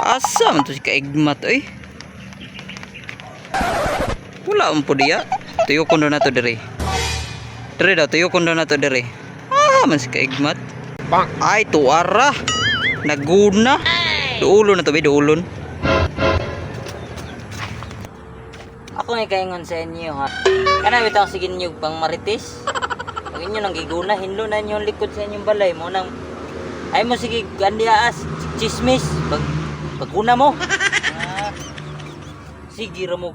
Asa man to si kaigmat oy. Wala man po diya. Tuyo ko na to dire. Dire daw tuyo ko na to dire. Man si kaigmat. Ay tuara. Naguna. Duulon na to be duulon. Ako nga kaingon sa inyo ha. Kana bitaw sige ninyo pang marites. Pag inyo nang giguna, hinlo na inyo ang likod sa inyong balay mo nang ay mo sige gandiaas chismis paguna mo. Sige ra mo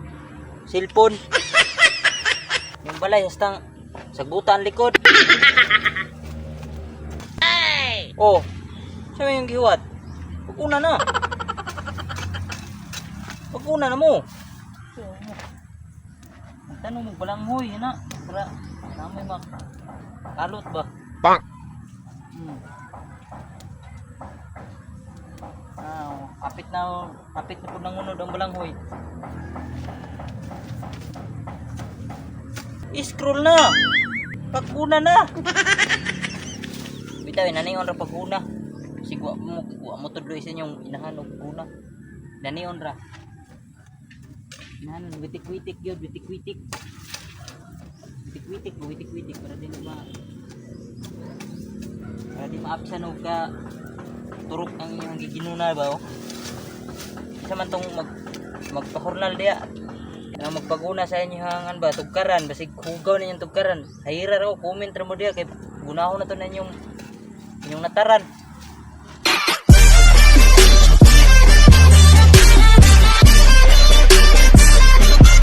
cellphone. Yung balay hastang sagbutan likod. Oh. Sa yung giwat. Paguna na. Paguna na mo. Tanong mo balanghoy na para namoy mak kalot ba? Bang. Kapit na po nangunod ang balanghoy. I-scroll na. Paguna na. Bitaw nanion ra paguna. Sigwa mo tudloy sa inyong inahanog una. Nanion ra. Inahanog witik-witik gyud, witik-witik. Witik-witik para di maapsan og ka turok ang inyong giginuna ba oh. Isa man tong magpahurnal diya. Na magpaguna sa inyo hangan ba tugkaran basig hugaw ninyong tugkaran. Hayra raw comment ra mo diya kay gunahon na to na inyong nataran.